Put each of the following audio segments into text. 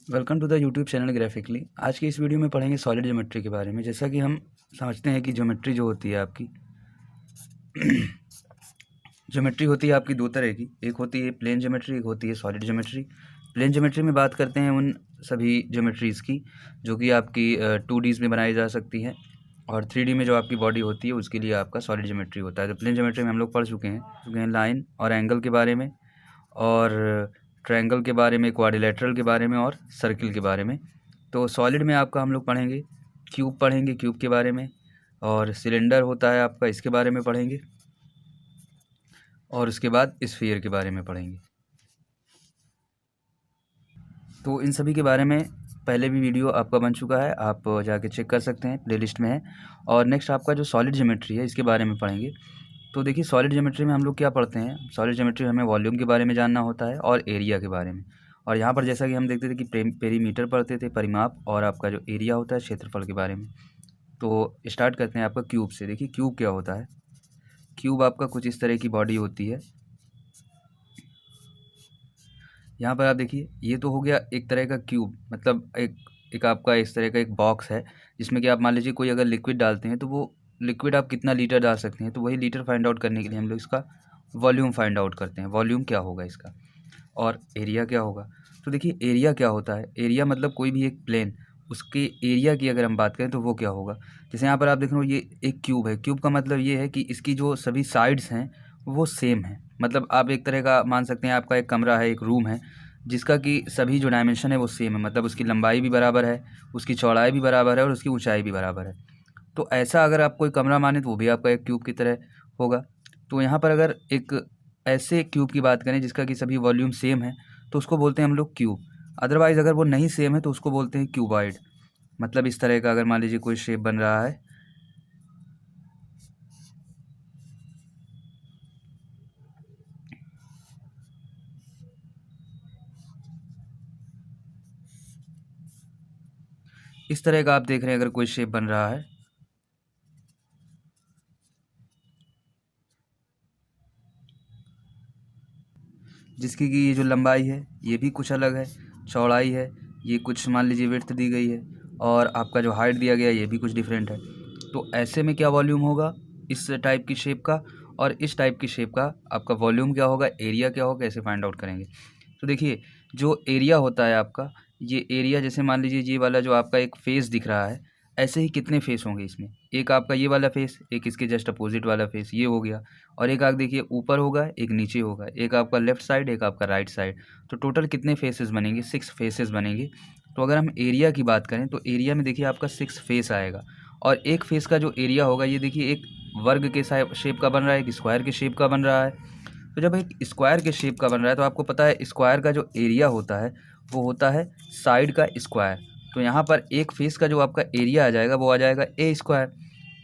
Welcome to the YouTube channel Graphically. आज की इस वीडियो में पढ़ेंगे सॉलिड ज्योमेट्री के बारे में। जैसा कि हम समझते हैं कि ज्योमेट्री जो होती है आपकी ज्योमेट्री होती है आपकी दो तरह की, एक होती है प्लेन ज्योमेट्री, एक होती है सॉलिड ज्योमेट्री। प्लेन ज्योमेट्री में बात करते हैं उन सभी ज्योमेट्रीज़ की जो कि आपकी 2Ds में बनाई जा सकती हैं, और 3D में जो आपकी बॉडी होती है उसके लिए आपका सॉलिड ज्योमेट्री होता है। तो प्लेन ज्योमेट्री में हम लोग पढ़ चुके हैं लाइन और एंगल के बारे में, और ट्रायंगल के बारे में, क्वाड्रिलेटरल के बारे में, और सर्किल के बारे में। तो सॉलिड में आपका हम लोग पढ़ेंगे क्यूब के बारे में, और सिलेंडर होता है आपका, इसके बारे में पढ़ेंगे, और उसके बाद स्फीयर के बारे में पढ़ेंगे। तो इन सभी के बारे में पहले भी वीडियो आपका बन चुका है, आप जाके चेक कर सकते हैं, प्लेलिस्ट में है। और नेक्स्ट आपका जो सॉलिड ज्योमेट्री है इसके बारे में पढ़ेंगे। तो देखिए, सॉलिड ज्योमेट्री में हम लोग क्या पढ़ते हैं, सॉलिड ज्योमेट्री में हमें वॉल्यूम के बारे में जानना होता है और एरिया के बारे में। और यहाँ पर जैसा कि हम देखते थे कि पेरीमीटर पढ़ते थे, परिमाप, और आपका जो एरिया होता है क्षेत्रफल के बारे में। तो स्टार्ट करते हैं आपका क्यूब से। देखिए क्यूब क्या होता है। क्यूब आपका कुछ इस तरह की बॉडी होती है। यहाँ पर आप देखिए, ये तो हो गया एक तरह का क्यूब, मतलब एक आपका इस तरह का एक बॉक्स है जिसमें कि आप मान लीजिए कोई अगर लिक्विड डालते हैं तो वो लिक्विड आप कितना लीटर डाल सकते हैं, तो वही लीटर फाइंड आउट करने के लिए हम लोग इसका वॉल्यूम फाइंड आउट करते हैं। वॉल्यूम क्या होगा इसका, और एरिया क्या होगा। तो देखिए एरिया क्या होता है, एरिया मतलब कोई भी एक प्लेन, उसके एरिया की अगर हम बात करें तो वो क्या होगा। जैसे यहाँ पर आप देख रहे हो ये एक क्यूब है, क्यूब का मतलब ये है कि इसकी जो सभी साइड्स हैं वो सेम है। मतलब आप एक तरह का मान सकते हैं, आपका एक कमरा है, एक रूम है, जिसका कि सभी जो डायमेंशन है वो सेम है। मतलब उसकी लंबाई भी बराबर है, उसकी चौड़ाई भी बराबर है, और उसकी ऊंचाई भी बराबर है। तो ऐसा अगर आप कोई कमरा माने तो वो भी आपका एक क्यूब की तरह होगा। तो यहाँ पर अगर एक ऐसे क्यूब की बात करें जिसका कि सभी वॉल्यूम सेम है तो उसको बोलते हैं हम लोग क्यूब। अदरवाइज़ अगर वो नहीं सेम है तो उसको बोलते हैं क्यूबॉइड। मतलब इस तरह का अगर मान लीजिए कोई शेप बन रहा है, इस तरह का आप देख रहे हैं अगर कोई शेप बन रहा है, जिसकी कि ये जो लंबाई है ये भी कुछ अलग है, चौड़ाई है ये कुछ मान लीजिए विड्थ दी गई है, और आपका जो हाइट दिया गया है ये भी कुछ डिफरेंट है। तो ऐसे में क्या वॉल्यूम होगा इस टाइप की शेप का, और इस टाइप की शेप का आपका वॉल्यूम क्या होगा, एरिया क्या होगा, कैसे फाइंड आउट करेंगे। तो देखिए, जो एरिया होता है आपका, ये एरिया जैसे मान लीजिए ये वाला जो आपका एक फेस दिख रहा है, ऐसे ही कितने फेस होंगे इसमें, एक आपका ये वाला फेस, एक इसके जस्ट अपोजिट वाला फेस, ये हो गया, और एक आप देखिए ऊपर होगा, एक नीचे होगा, एक आपका लेफ्ट साइड, एक आपका राइट साइड। तो टोटल कितने फेसेस बनेंगे, 6 फेसेस बनेंगे। तो अगर हम एरिया की बात करें तो एरिया में देखिए आपका 6 फेस आएगा, और एक फेस का जो एरिया होगा ये देखिए एक वर्ग के शेप का बन रहा है, एक स्क्वायर के शेप का बन रहा है। तो जब एक स्क्वायर के शेप का बन रहा है तो आपको पता है स्क्वायर का जो एरिया होता है वो होता है साइड का स्क्वायर। तो यहाँ पर एक फेस का जो आपका एरिया आ जाएगा वो आ जाएगा ए स्क्वायर।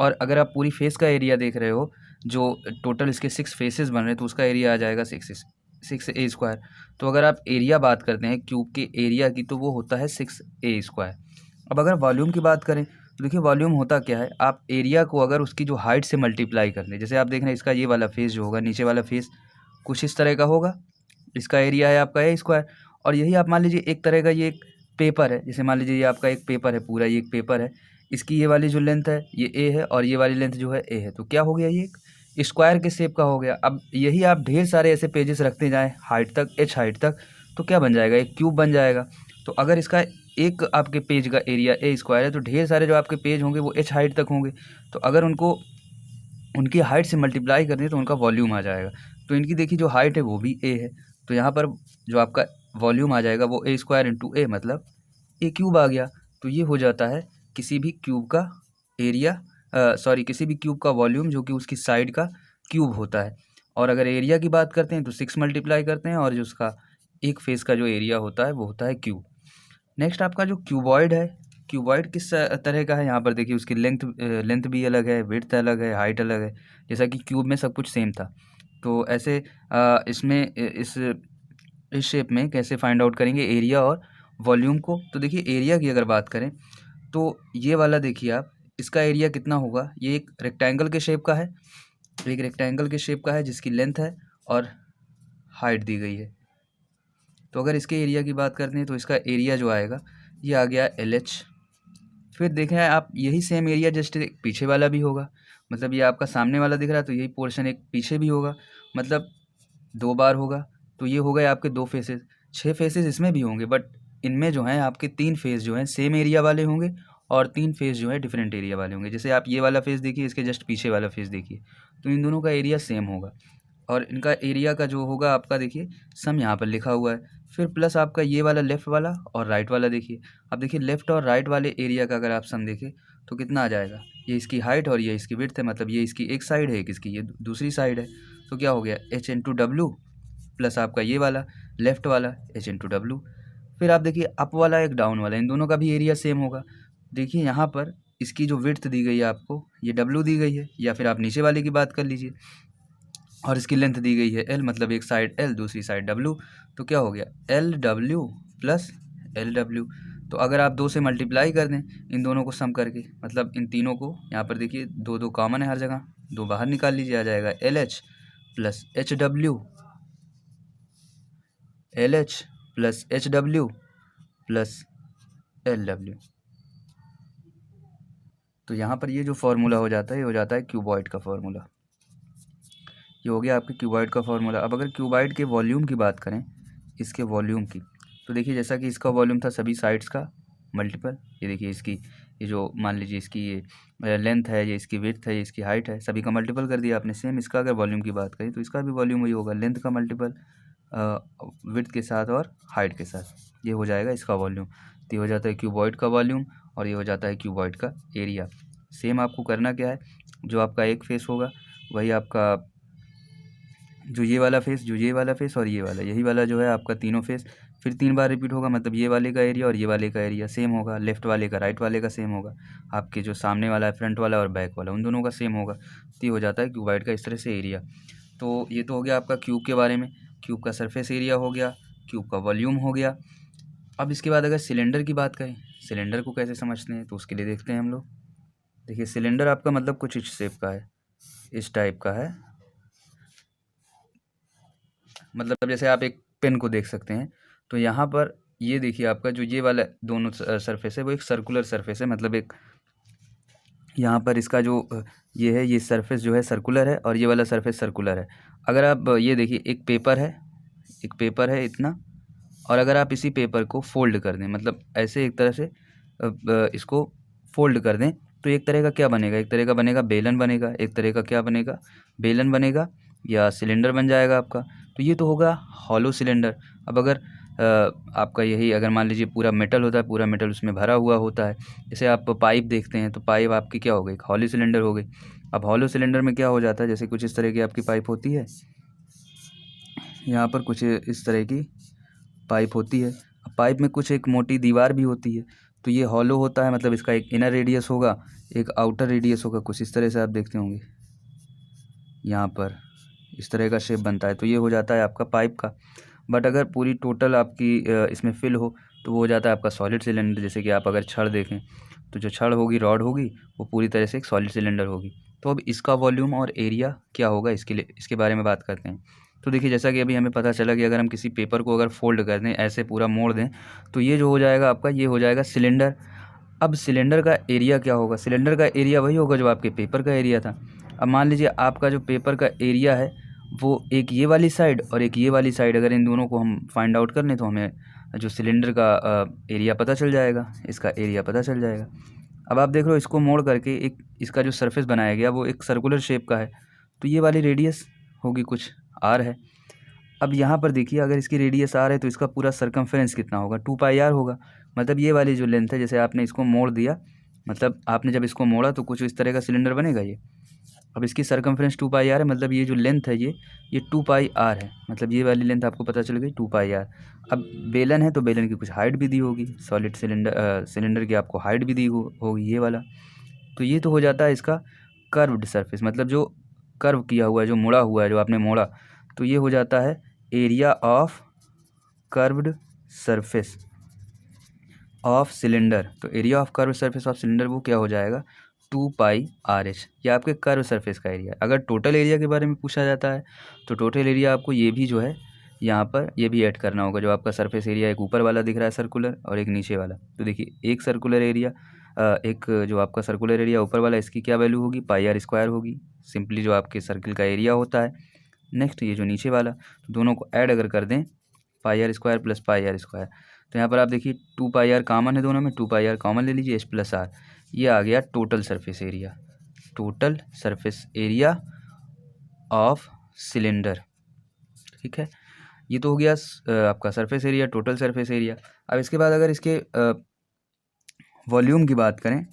और अगर आप पूरी फेस का एरिया देख रहे हो, जो टोटल इसके 6 फेसेस बन रहे हैं, तो उसका एरिया आ जाएगा 6 ए स्क्वायर। तो अगर आप एरिया बात करते हैं क्यूब के एरिया की तो वो होता है 6 ए स्क्वायर। अब अगर वॉल्यूम की बात करें तो देखिए वॉल्यूम होता क्या है, आप एरिया को अगर उसकी जो हाइट से मल्टीप्लाई कर दें, जैसे आप देख रहे हैं इसका ये वाला फेस जो होगा, नीचे वाला फेस कुछ इस तरह का होगा, इसका एरिया है आपका ए स्क्वायर। और यही आप मान लीजिए एक तरह का ये एक पेपर है, जैसे मान लीजिए ये आपका एक पेपर है, पूरा ये एक पेपर है, इसकी ये वाली जो लेंथ है ये ए है, और ये वाली लेंथ जो है ए है, तो क्या हो गया, ये एक स्क्वायर के शेप का हो गया। अब यही आप ढेर सारे ऐसे पेजेस रखते जाएँ हाइट तक, एच हाइट तक, तो क्या बन जाएगा, एक क्यूब बन जाएगा। तो अगर इसका एक आपके पेज का एरिया ए स्क्वायर है तो ढेर सारे जो आपके पेज होंगे वो एच हाइट तक होंगे। तो अगर उनको उनकी हाइट से मल्टीप्लाई कर दें तो उनका वॉल्यूम आ जाएगा। तो इनकी देखिए जो हाइट है वो भी ए है, तो यहाँ पर जो आपका वॉल्यूम आ जाएगा वो ए स्क्वायर इंटू ए, मतलब ए क्यूब आ गया। तो ये हो जाता है किसी भी क्यूब का एरिया, सॉरी किसी भी क्यूब का वॉल्यूम जो कि उसकी साइड का क्यूब होता है। और अगर एरिया की बात करते हैं तो 6 मल्टीप्लाई करते हैं, और जो उसका एक फेस का जो एरिया होता है वो होता है क्यूब। नेक्स्ट आपका जो क्यूबॉइड है, क्यूबॉइड किस तरह का है, यहाँ पर देखिए उसकी लेंथ भी अलग है, विड्थ अलग है, हाइट अलग है। जैसा कि क्यूब में सब कुछ सेम था, तो ऐसे इसमें इस शेप में कैसे फाइंड आउट करेंगे एरिया और वॉल्यूम को। तो देखिए एरिया की अगर बात करें तो ये वाला देखिए आप, इसका एरिया कितना होगा, ये एक रेक्टेंगल के शेप का है, एक रेक्टेंगल के शेप का है जिसकी लेंथ है और हाइट दी गई है। तो अगर इसके एरिया की बात करते हैं तो इसका एरिया जो आएगा ये आ गया LH। फिर देखें आप यही सेम एरिया जस्ट पीछे वाला भी होगा, मतलब ये आपका सामने वाला दिख रहा है तो यही पोर्शन एक पीछे भी होगा, मतलब 2 बार होगा। तो ये हो गए आपके 2 फेसेस। 6 फेसेस इसमें भी होंगे, बट इनमें जो हैं आपके 3 फेस जो हैं सेम एरिया वाले होंगे और 3 फेस जो है डिफरेंट एरिया वाले होंगे। जैसे आप ये वाला फेस देखिए, इसके जस्ट पीछे वाला फेस देखिए, तो इन दोनों का एरिया सेम होगा और इनका एरिया का जो होगा आपका देखिए सम यहाँ पर लिखा हुआ है। फिर प्लस आपका ये वाला लेफ़्ट वाला और राइट वाला देखिए। अब देखिए लेफ़्ट और राइट वाले एरिया का अगर आप सम देखें तो कितना आ जाएगा, ये इसकी हाइट और ये इसकी विड्थ है, मतलब ये इसकी एक साइड है, एक इसकी ये दूसरी साइड है। तो क्या हो गया H/W प्लस आपका ये वाला लेफ़्ट वाला H/W। फिर आप देखिए अप वाला एक डाउन वाला, इन दोनों का भी एरिया सेम होगा। देखिए यहाँ पर इसकी जो विड्थ दी गई है आपको ये W दी गई है, या फिर आप नीचे वाले की बात कर लीजिए, और इसकी लेंथ दी गई है L, मतलब एक साइड L दूसरी साइड W। तो क्या हो गया LW प्लस LW। तो अगर आप 2 से मल्टीप्लाई कर दें इन दोनों को सम करके, मतलब इन तीनों को, यहाँ पर देखिए 2 2 कॉमन है हर जगह, 2 बाहर निकाल लीजिए, आ जाएगा LH plus HW, LH plus HW plus LW। तो यहाँ पर ये जो फार्मूला हो जाता है ये हो जाता है क्यूबॉइड का फार्मूला। ये हो गया आपके क्यूबॉइड का फार्मूला। अब अगर क्यूबॉइड के वॉल्यूम की बात करें, इसके वॉल्यूम की, तो देखिए जैसा कि इसका वॉल्यूम था सभी साइड्स का मल्टीपल, ये देखिए इसकी ये जो मान लीजिए इसकी ये लेंथ है, ये इसकी विड्थ है, ये इसकी हाइट है, सभी का मल्टीपल कर दिया आपने। सेम इसका अगर वॉल्यूम की बात करें तो इसका भी वॉल्यूम वही होगा, लेंथ का मल्टीपल विड्थ के साथ और हाइट के साथ, ये हो जाएगा इसका वॉल्यूम। तो ये हो जाता है क्यूबॉइड का वॉल्यूम और ये हो जाता है क्यूबॉइड का एरिया। सेम आपको करना क्या है, जो आपका एक फेस होगा वही आपका जो ये वाला फेस, जो ये वाला फेस और ये वाला, यही वाला जो है आपका तीनों फेस फिर 3 बार रिपीट होगा, मतलब ये वाले का एरिया और ये वाले का एरिया सेम होगा, लेफ्ट वाले का राइट वाले का सेम होगा, आपके जो सामने वाला है फ्रंट वाला और बैक वाला उन दोनों का सेम होगा। तो ये हो जाता है क्यूबॉइड का इस तरह से एरिया। तो ये तो हो गया आपका क्यूब के बारे में, क्यूब का सरफेस एरिया हो गया, क्यूब का वॉल्यूम हो गया। अब इसके बाद अगर सिलेंडर की बात करें, सिलेंडर को कैसे समझते हैं तो उसके लिए देखते हैं हम लोग। देखिए सिलेंडर आपका मतलब कुछ इस शेप का है, इस टाइप का है, मतलब जैसे आप एक पेन को देख सकते हैं तो यहाँ पर ये देखिए आपका जो ये वाला दोनों सरफेस है वो एक सर्कुलर सरफेस है, मतलब एक यहाँ पर इसका जो ये है ये सरफेस जो है सर्कुलर है और ये वाला सरफेस सर्कुलर है। अगर आप ये देखिए एक पेपर है इतना, और अगर आप इसी पेपर को फोल्ड कर दें, मतलब ऐसे एक तरह से इसको फोल्ड कर दें, तो एक तरह का क्या बनेगा, एक तरह का बनेगा बेलन बनेगा, एक तरह का क्या बनेगा बेलन बनेगा या सिलेंडर बन जाएगा आपका। तो ये तो होगा हॉलो सिलेंडर। अब अगर आपका यही अगर मान लीजिए पूरा मेटल होता है, पूरा मेटल उसमें भरा हुआ होता है, जैसे आप पाइप देखते हैं तो पाइप आपकी क्या हो गई, हॉलो सिलेंडर हो गई। अब हॉलो सिलेंडर में क्या हो जाता है, जैसे कुछ इस तरह की आपकी पाइप होती है, यहाँ पर कुछ इस तरह की पाइप होती है, पाइप में कुछ एक मोटी दीवार भी होती है, तो ये हॉलो होता है, मतलब इसका एक इनर रेडियस होगा, एक आउटर रेडियस होगा, कुछ इस तरह से आप देखते होंगे यहाँ पर इस तरह का शेप बनता है, तो ये हो जाता है आपका पाइप का। बट अगर पूरी टोटल आपकी इसमें फिल हो तो वो हो जाता है आपका सॉलिड सिलेंडर। जैसे कि आप अगर छड़ देखें तो जो छड़ होगी, रॉड होगी, वो पूरी तरह से एक सॉलिड सिलेंडर होगी। तो अब इसका वॉल्यूम और एरिया क्या होगा, इसके बारे में बात करते हैं। तो देखिए जैसा कि अभी हमें पता चला कि अगर हम किसी पेपर को अगर फोल्ड कर दें, ऐसे पूरा मोड़ दें, तो ये जो हो जाएगा आपका, ये हो जाएगा सिलेंडर। अब सिलेंडर का एरिया क्या होगा, सिलेंडर का एरिया वही होगा जो आपके पेपर का एरिया था। अब मान लीजिए आपका जो पेपर का एरिया है वो एक ये वाली साइड और एक ये वाली साइड, अगर इन दोनों को हम फाइंड आउट कर लें तो हमें जो सिलेंडर का एरिया पता चल जाएगा, इसका एरिया पता चल जाएगा। अब आप देख रहे हो इसको मोड़ करके एक इसका जो सरफेस बनाया गया वो एक सर्कुलर शेप का है, तो ये वाली रेडियस होगी कुछ r है। अब यहाँ पर देखिए अगर इसकी रेडियस r है तो इसका पूरा सरकमफेरेंस कितना होगा, 2πr होगा। मतलब ये वाली जो लेंथ है, जैसे आपने इसको मोड़ दिया, मतलब आपने जब इसको मोड़ा तो कुछ इस तरह का सिलेंडर बनेगा ये। अब इसकी सरकमफेरेंस 2πr है, मतलब ये जो लेंथ है ये 2πr है, मतलब ये वाली लेंथ आपको पता चल गई 2πr। अब बेलन है तो बेलन की कुछ हाइट भी दी होगी, सॉलिड सिलेंडर की आपको हाइट भी दी होगी ये वाला। तो ये तो हो जाता है इसका कर्व्ड सरफेस, मतलब जो कर्व किया हुआ है, जो मुड़ा हुआ है, जो आपने मोड़ा, तो ये हो जाता है area of curved surface of cylinder. तो area of curve surface of cylinder वो क्या हो जाएगा, 2πrh। ये आपके कर्व सरफेस का एरिया। अगर टोटल एरिया के बारे में पूछा जाता है तो टोटल एरिया आपको ये भी जो है यहाँ पर ये भी ऐड करना होगा, जो आपका सरफेस एरिया एक ऊपर वाला दिख रहा है सर्कुलर और एक नीचे वाला। तो देखिए एक सर्कुलर एरिया, एक जो आपका सर्कुलर एरिया ऊपर वाला, इसकी क्या वैल्यू होगी, पाई आर स्क्वायर होगी, सिंपली जो आपके सर्किल का एरिया होता है। नेक्स्ट ये जो नीचे वाला, तो दोनों को ऐड अगर कर दें, pi are square plus pi are square, तो यहाँ पर आप देखिए 2 पाई आर कॉमन है दोनों में, 2 पाई आर कॉमन ले लीजिए, एच प्लस आर, ये आ गया total surface area, total surface area of cylinder. ठीक है, ये तो हो गया आपका surface area, total surface area. अब इसके बाद अगर इसके वॉल्यूम की बात करें,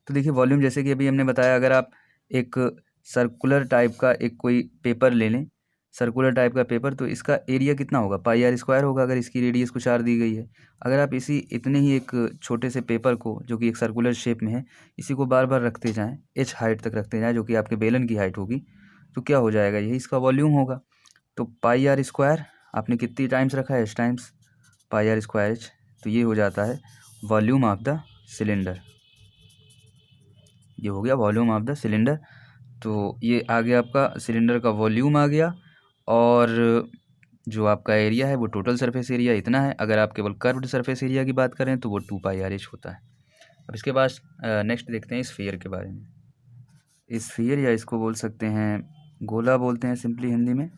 तो देखिए वॉल्यूम जैसे कि अभी हमने बताया, अगर आप एक सर्कुलर टाइप का एक कोई पेपर ले लें, सर्कुलर टाइप का पेपर, तो इसका एरिया कितना होगा, पाई आर स्क्वायर होगा, अगर इसकी रेडियस कुछ आर दी गई है। अगर आप इतने ही एक छोटे से पेपर को, जो कि एक सर्कुलर शेप में है, इसी को बार बार रखते जाएं, एच हाइट तक रखते जाएं, जो कि आपके बेलन की हाइट होगी, तो क्या हो जाएगा, यही इसका वॉल्यूम होगा। तो पाई आर स्क्वायर आपने कितनी टाइम्स रखा है, H times pi are square H, तो ये हो जाता है वॉल्यूम ऑफ द सिलेंडर। ये हो गया वॉल्यूम ऑफ द सिलेंडर। तो ये आ गया आपका सिलेंडर का वॉल्यूम आ गया, और जो आपका एरिया है वो टोटल सरफेस एरिया इतना है। अगर आप केवल कर्व्ड सरफेस एरिया की बात करें तो वो 2 पाई आर एच होता है। अब इसके बाद नेक्स्ट देखते हैं स्फीयर के बारे में। स्फीयर, या इसको बोल सकते हैं गोला बोलते हैं सिंपली हिंदी में।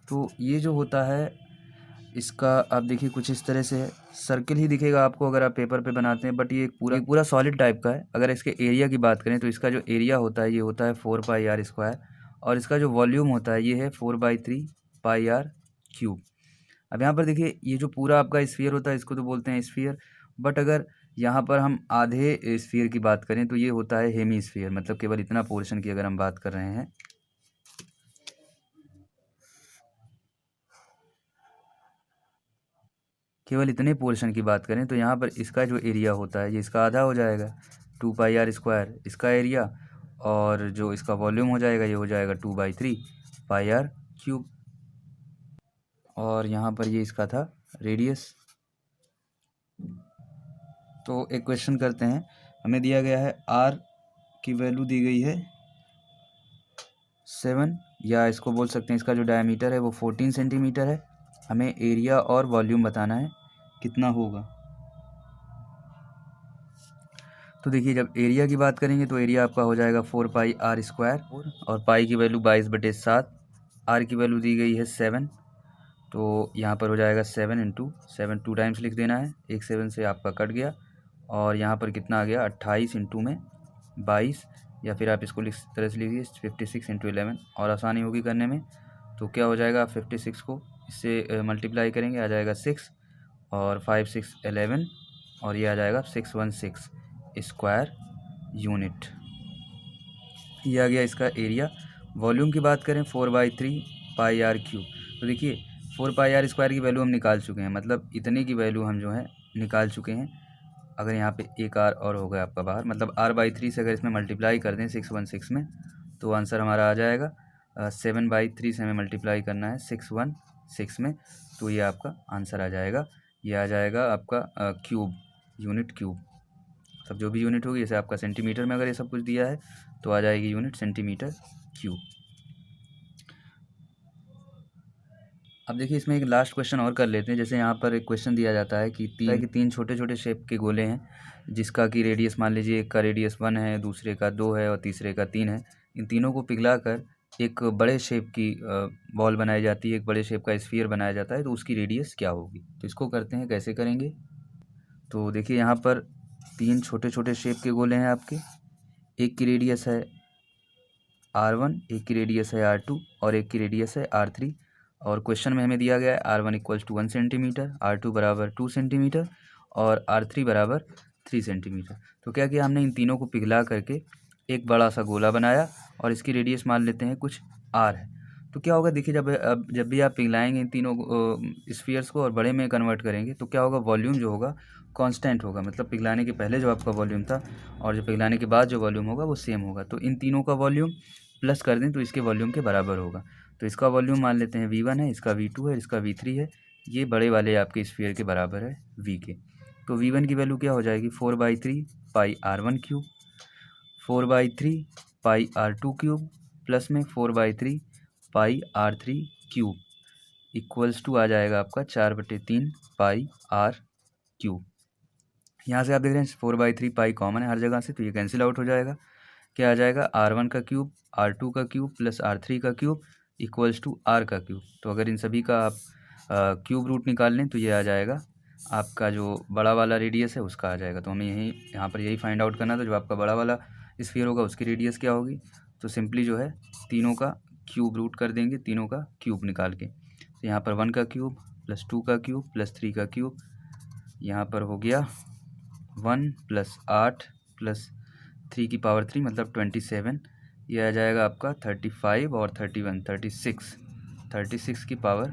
तो ये जो होता है, इसका आप देखिए कुछ इस तरह से सर्किल ही दिखेगा आपको अगर आप पेपर पे बनाते हैं, बट ये एक पूरा सॉलिड टाइप का है। अगर इसके एरिया की बात करें तो इसका जो एरिया होता है ये होता है 4 पाई आर स्क्वायर, और इसका जो वॉल्यूम होता है ये है 4/3 पाई आर क्यूब। अब यहाँ पर देखिए ये जो पूरा आपका स्फीयर होता है इसको तो बोलते हैं स्फीयर, बट अगर यहाँ पर हम आधे स्फीयर की बात करें तो ये होता है हेमी स्फीयर, मतलब केवल इतना पोर्शन की अगर हम बात कर रहे हैं। केवल इतने पोर्शन की बात करें तो यहाँ पर इसका जो एरिया होता है ये इसका आधा हो जाएगा, 2 पाई आर स्क्वायर इसका एरिया, और जो इसका वॉल्यूम हो जाएगा ये हो जाएगा 2/3 पाई आर क्यूब। और यहाँ पर ये इसका था रेडियस। तो एक क्वेश्चन करते हैं, हमें दिया गया है आर की वैल्यू दी गई है 7, या इसको बोल सकते हैं इसका जो डायमीटर है वो 14 सेंटीमीटर है। हमें एरिया और वॉल्यूम बताना है कितना होगा। तो देखिए जब एरिया की बात करेंगे तो एरिया आपका हो जाएगा 4 पाई आर स्क्वायर, और पाई की वैल्यू 22/7, आर की वैल्यू दी गई है 7, तो यहाँ पर हो जाएगा 7 × 7, 2 टाइम्स लिख देना है, एक 7 से आपका कट गया, और यहाँ पर कितना आ गया 28 × में 22, या फिर आप इसको इस तरह से लिखिए 56 × 11, और आसानी होगी करने में। तो क्या हो जाएगा, 56 को इससे मल्टीप्लाई करेंगे, आ जाएगा 6, और 5 6 11, और ये आ जाएगा 616 स्क्वायर यूनिट। ये आ गया इसका एरिया। वॉल्यूम की बात करें 4/3 पाई आर क्यूब, तो देखिए 4 पाई आर स्क्वायर की वैल्यू हम निकाल चुके हैं, मतलब इतने की वैल्यू हम जो है निकाल चुके हैं। अगर यहाँ पे एक आर और हो गया आपका बाहर, मतलब r/3 से अगर इसमें मल्टीप्लाई कर दें 616 में, तो आंसर हमारा आ जाएगा 7/3 से हमें मल्टीप्लाई करना है 616 में, तो ये आपका आंसर आ जाएगा। ये आ जाएगा आपका क्यूब, यूनिट क्यूब, सब जो भी यूनिट होगी, जैसे आपका सेंटीमीटर में अगर ये सब कुछ दिया है तो आ जाएगी यूनिट सेंटीमीटर क्यूब। अब देखिए इसमें एक लास्ट क्वेश्चन और कर लेते हैं। जैसे यहाँ पर एक क्वेश्चन दिया जाता है कि तीन छोटे छोटे शेप के गोले हैं, जिसका कि रेडियस मान लीजिए एक का रेडियस 1 है, दूसरे का 2 है और तीसरे का 3 है। इन तीनों को पिघलाकर एक बड़े शेप की बॉल बनाई जाती है, एक बड़े शेप का स्फीयर बनाया जाता है, तो उसकी रेडियस क्या होगी। तो इसको करते हैं, कैसे करेंगे। तो देखिए यहाँ पर 3 छोटे छोटे शेप के गोले हैं आपके, एक की रेडियस है r1, एक की रेडियस है r2 और एक की रेडियस है r3। और क्वेश्चन में हमें दिया गया है r1 = 1 सेंटीमीटर, r2 = 2 सेंटीमीटर और r3 = 3 सेंटीमीटर। तो क्या किया हमने, इन तीनों को पिघला करके एक बड़ा सा गोला बनाया, और इसकी रेडियस मान लेते हैं कुछ r है। तो क्या होगा, देखिए जब भी आप पिघलाएंगे इन तीनों स्फीयर्स को और बड़े में कन्वर्ट करेंगे, तो क्या होगा, वॉल्यूम जो होगा कांस्टेंट होगा, मतलब पिघलाने के पहले जो आपका वॉल्यूम था और जो पिघलाने के बाद जो वॉल्यूम होगा वो सेम होगा। तो इन तीनों का वॉल्यूम प्लस कर दें तो इसके वॉल्यूम के बराबर होगा। तो इसका वॉल्यूम मान लेते हैं V1 है, इसका V2 है, इसका V3 है, ये बड़े वाले आपके स्फीयर के बराबर है V के। तो V1 की वैल्यू क्या हो जाएगी, 4/3 पाई r1 क्यूब, 4/3 पाई r2 क्यूब, प्लस में 4/3 पाई r3 क्यूब। इक्वल्स टू आ जाएगा आपका 4/3 पाई आर क्यूब। यहाँ से आप देख रहे हैं 4/3 पाई कॉमन है हर जगह से, तो ये कैंसिल आउट हो जाएगा। क्या आ जाएगा, R1 का क्यूब, R2 का क्यूब प्लस R3 का क्यूब इक्वल्स टू R का क्यूब। तो अगर इन सभी का आप क्यूब रूट निकाल लें तो ये आ जाएगा आपका जो बड़ा वाला रेडियस है उसका आ जाएगा। तो हमें यहाँ पर यही फाइंड आउट करना था, जो आपका बड़ा वाला स्फीयर होगा उसकी रेडियस क्या होगी। तो सिंपली जो है तीनों का क्यूब रूट कर देंगे, तीनों का क्यूब निकाल के। तो यहाँ पर 1 का क्यूब प्लस 2 का क्यूब प्लस 3 का क्यूब, यहाँ पर हो गया 1 प्लस 8 प्लस 3 की पावर 3 मतलब 27। ये आ जाएगा आपका 35 और 31 36 की पावर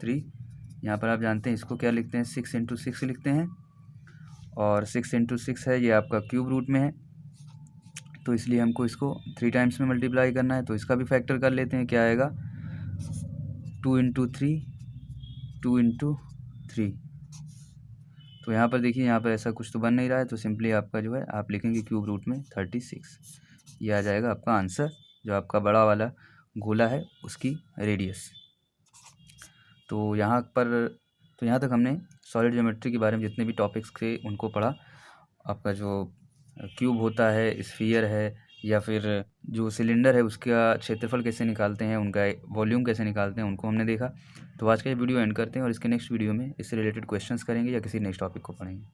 3। यहाँ पर आप जानते हैं इसको क्या लिखते हैं, 6 × 6 लिखते हैं, और 6 × 6 है ये आपका क्यूब रूट में है, तो इसलिए हमको इसको 3 टाइम्स में मल्टीप्लाई करना है। तो इसका भी फैक्टर कर लेते हैं, क्या आएगा 2 × 3 2 × 3। तो यहाँ पर देखिए यहाँ पर ऐसा कुछ तो बन नहीं रहा है, तो सिंपली आपका जो है आप लिखेंगे क्यूब रूट में 36। ये आ जाएगा आपका आंसर, जो आपका बड़ा वाला गोला है उसकी रेडियस। तो यहाँ तक हमने सॉलिड ज्योमेट्री के बारे में जितने भी टॉपिक्स थे उनको पढ़ा। आपका जो क्यूब होता है, स्फीयर है, या फिर जो सिलेंडर है उसका क्षेत्रफल कैसे निकालते हैं, उनका वॉल्यूम कैसे निकालते हैं, उनको हमने देखा। तो आज का ये वीडियो एंड करते हैं और इसके नेक्स्ट वीडियो में इससे रिलेटेड क्वेश्चंस करेंगे या किसी नेक्स्ट टॉपिक को पढ़ेंगे।